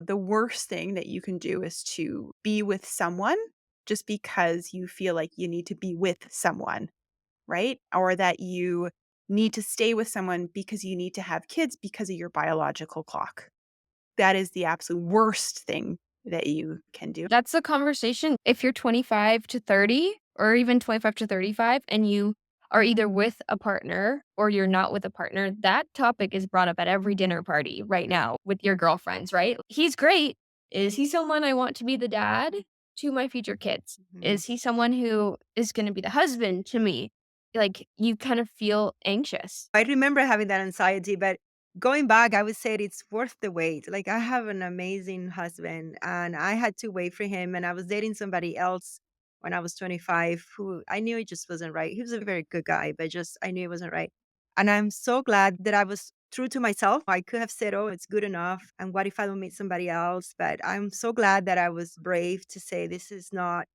the worst thing that you can do is to be with someone just because you feel like you need to be with someone, right? Or that you need to stay with someone because you need to have kids because of your biological clock. That is the absolute worst thing that you can do. That's the conversation. If you're 25 to 30 or even 25 to 35 and you are either with a partner or you're not with a partner, that topic is brought up at every dinner party right now with your girlfriends, right? He's great. Is he someone I want to be the dad to my future kids? Mhm. Is he someone who is going to be the husband to me? Like, you kind of feel anxious. I remember having that anxiety, but going back, I would say it's worth the wait. Like, I have an amazing husband, and I had to wait for him. And I was dating somebody else when I was 25 who I knew it just wasn't right. He was a very good guy, but just I knew it wasn't right. And I'm so glad that I was true to myself. I could have said, oh, it's good enough. And what if I don't meet somebody else? But I'm so glad that I was brave to say, this is not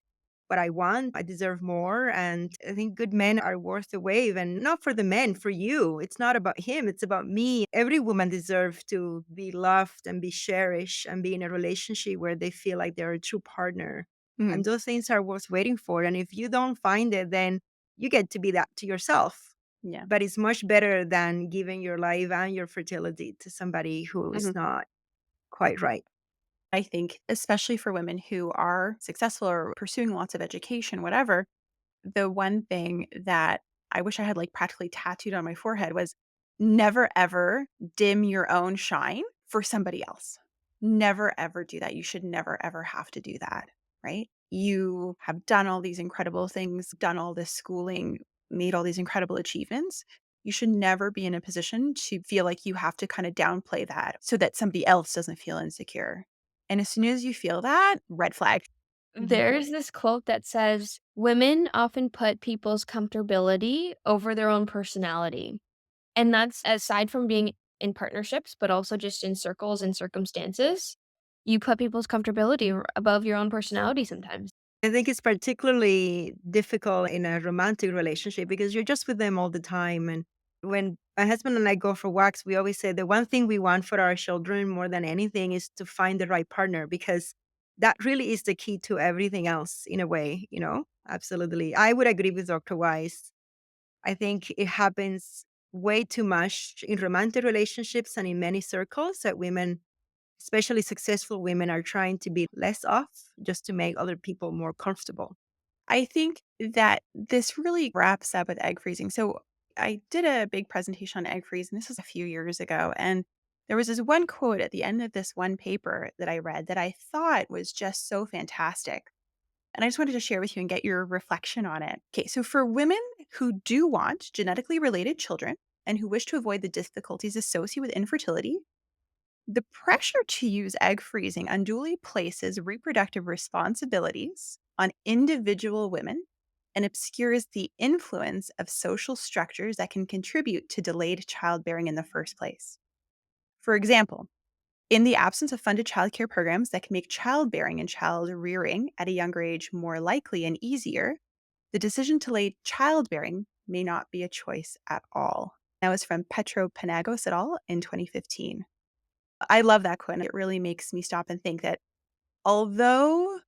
what I want. I deserve more. And I think good men are worth the wave. And not for the men, for you. It's not about him, it's about me. Every woman deserves to be loved and be cherished and be in a relationship where they feel like they're a true partner. Mhm. And those things are worth waiting for. And if you don't find it, then you get to be that to yourself. Yeah. But it's much better than giving your life and your fertility to somebody who is Mhm. not quite right. I think, especially for women who are successful or pursuing lots of education, whatever, the one thing that I wish I had like practically tattooed on my forehead was never ever dim your own shine for somebody else. Never ever do that. You should never ever have to do that, right? You have done all these incredible things, done all this schooling, made all these incredible achievements. You should never be in a position to feel like you have to kind of downplay that so that somebody else doesn't feel insecure. And as soon as you feel that, red flag. Mhm. There's this quote that says, "Women often put people's comfortability over their own personality." And that's aside from being in partnerships, but also just in circles and circumstances. You put people's comfortability above your own personality sometimes. I think it's particularly difficult in a romantic relationship because you're just with them all the time. And when my husband and I go for walks, we always say the one thing we want for our children more than anything is to find the right partner because that really is the key to everything else in a way, you know? Absolutely. I would agree with Dr. Weiss. I think it happens way too much in romantic relationships and in many circles that women, especially successful women, are trying to be less off just to make other people more comfortable. I think that this really wraps up with egg freezing. So I did a big presentation on egg freeze, and this was a few years ago. And there was this one quote at the end of this one paper that I read that I thought was just so fantastic. And I just wanted to share with you and get your reflection on it. Okay, so for women who do want genetically related children and who wish to avoid the difficulties associated with infertility, the pressure to use egg freezing unduly places reproductive responsibilities on individual women and obscures the influence of social structures that can contribute to delayed childbearing in the first place. For example, in the absence of funded childcare programs that can make childbearing and child rearing at a younger age more likely and easier, the decision to delay childbearing may not be a choice at all. That was from Petro Panagos et al. In 2015. I love that quote. It really makes me stop and think that although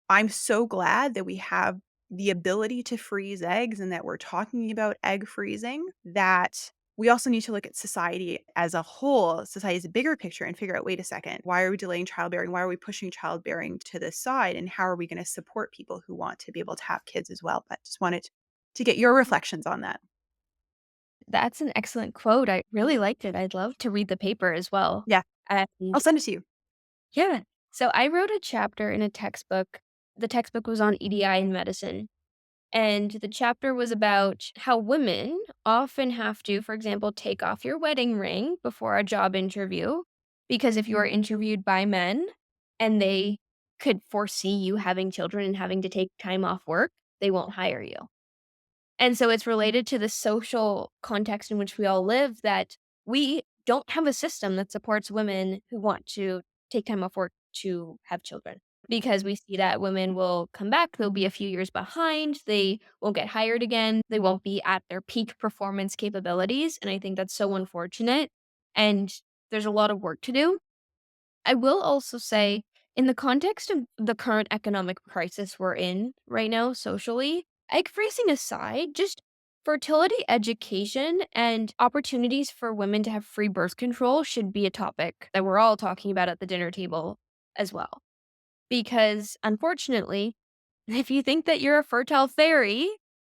I'm so glad that we have the ability to freeze eggs and that we're talking about egg freezing, that we also need to look at society as a whole, society's bigger picture, and figure out, wait a second, why are we delaying childbearing? Why are we pushing childbearing to the side? And how are we going to support people who want to be able to have kids as well? But just wanted to get your reflections on that. That's an excellent quote. I really liked it. I'd love to read the paper as well. Yeah, I'll And send it to you. yeah. So I wrote a chapter in a textbook The textbook was on EDI in medicine. And the chapter was about how women often have to, for example, take off your wedding ring before a job interview. Because if you are interviewed by men and they could foresee you having children and having to take time off work, they won't hire you. And so it's related to the social context in which we all live that we don't have a system that supports women who want to take time off work to have children. Because we see that women will come back, they'll be a few years behind, they won't get hired again, they won't be at their peak performance capabilities, and I think that's so unfortunate, and there's a lot of work to do. I will also say, in the context of the current economic crisis we're in right now socially, egg freezing aside, just fertility education and opportunities for women to have free birth control should be a topic that we're all talking about at the dinner table as well. Because unfortunately, if you think that you're a fertile fairy,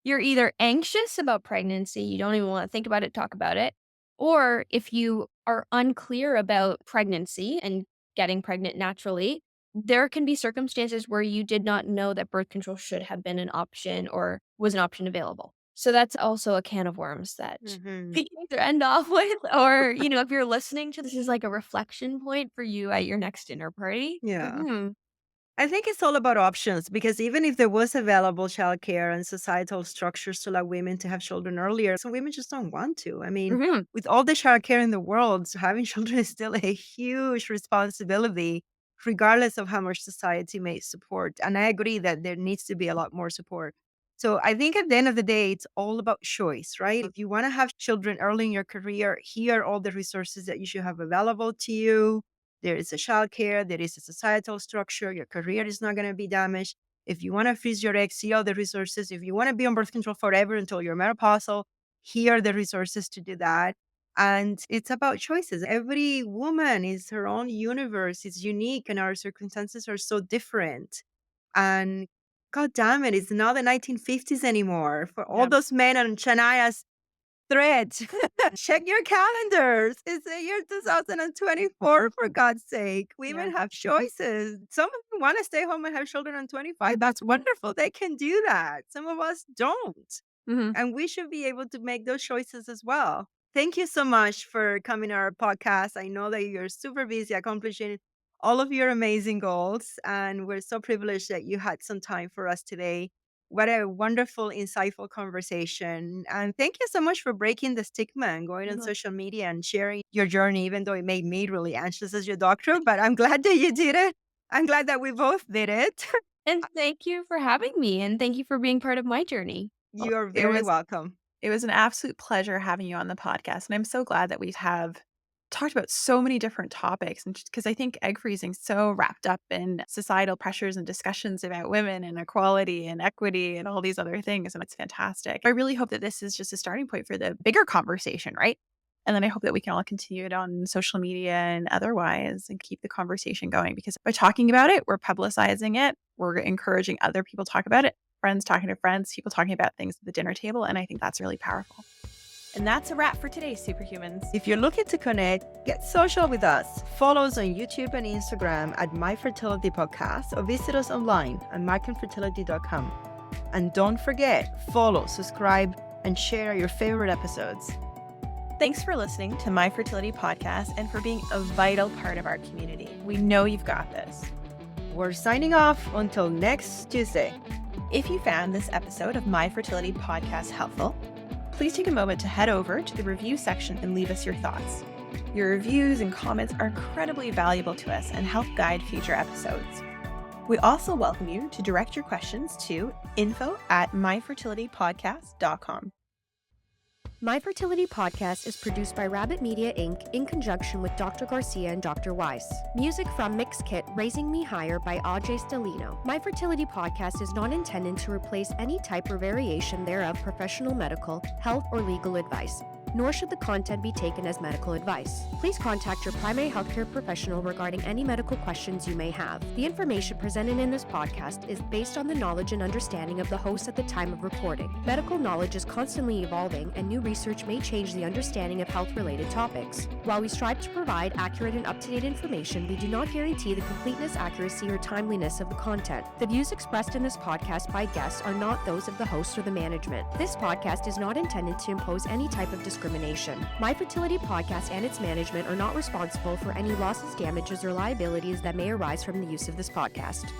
you're either anxious about pregnancy, you don't even want to think about it, talk about it, or if you are unclear about pregnancy and getting pregnant naturally, there can be circumstances where you did not know that birth control should have been an option or was an option available. So that's also a can of worms that Hmm. we can either end off with, or, if you're listening to this is like a reflection point for you at your next dinner party. Yeah. Hmm. I think it's all about options because even if there was available childcare and societal structures to allow women to have children earlier, some women just don't want to. I mean, Mhm. with all the childcare in the world, having children is still a huge responsibility, regardless of how much society may support. And I agree that there needs to be a lot more support. So I think at the end of the day, it's all about choice, right? If you want to have children early in your career, here are all the resources that you should have available to you. There is a childcare, there is a societal structure, your career is not going to be damaged. If you want to freeze your eggs, see all the resources. If you want to be on birth control forever until you're menopausal, here are the resources to do that. And it's about choices. Every woman is her own universe, is unique, and our circumstances are so different. And God damn it, it's not the 1950s anymore. For all Yeah. those men on Shania's thread. Check your calendars. It's the year 2024, for God's sake. Yeah. Women have choices. Some of them want to stay home and have children on 25. That's wonderful. They can do that. Some of us don't. Mhm. And we should be able to make those choices as well. Thank you so much for coming to our podcast. I know that you're super busy accomplishing all of your amazing goals. And we're so privileged that you had some time for us today. What a wonderful, insightful conversation. And thank you so much for breaking the stigma and going on Mhm. social media and sharing your journey, even though it made me really anxious as your doctor. But I'm glad that you did it. I'm glad that we both did it. And thank you for having me, and thank you for being part of my journey. Well, You're it very was welcome. it was an absolute pleasure having you on the podcast, and I'm so glad that we have talked about so many different topics, and because I think egg freezing is so wrapped up in societal pressures and discussions about women and equality and equity and all these other things, and it's fantastic. I really hope that this is just a starting point for the bigger conversation, right? And then I hope that we can all continue it on social media and otherwise and keep the conversation going, because by talking about it, we're publicizing it, we're encouraging other people to talk about it, friends talking to friends, people talking about things at the dinner table. And I think that's really powerful. And that's a wrap for today, Superhumans. If you're looking to connect, get social with us. Follow us on YouTube and Instagram at My Fertility Podcast or visit us online at markandfertility.com. And don't forget, follow, subscribe, and share your favorite episodes. Thanks for listening to My Fertility Podcast and for being a vital part of our community. We know you've got this. We're signing off until next Tuesday. If you found this episode of My Fertility Podcast helpful, please take a moment to head over to the review section and leave us your thoughts. Your reviews and comments are incredibly valuable to us and help guide future episodes. We also welcome you to direct your questions to info@myfertilitypodcast.com. My Fertility Podcast is produced by Rabbit Media Inc. in conjunction with Dr. Garcia and Dr. Weiss. Music from Mix Kit Raising Me Higher by Ajay Stelino. My Fertility Podcast is not intended to replace any type or variation thereof professional medical, health, or legal advice. nor should the content be taken as medical advice. Please contact your primary healthcare professional regarding any medical questions you may have. The information presented in this podcast is based on the knowledge and understanding of the host at the time of recording. Medical knowledge is constantly evolving, and new research may change the understanding of health-related topics. While we strive to provide accurate and up-to-date information, we do not guarantee the completeness, accuracy, or timeliness of the content. The views expressed in this podcast by guests are not those of the host or the management. This podcast is not intended to impose any type of discrimination. My Fertility Podcast and its management are not responsible for any losses, damages, or liabilities that may arise from the use of this podcast.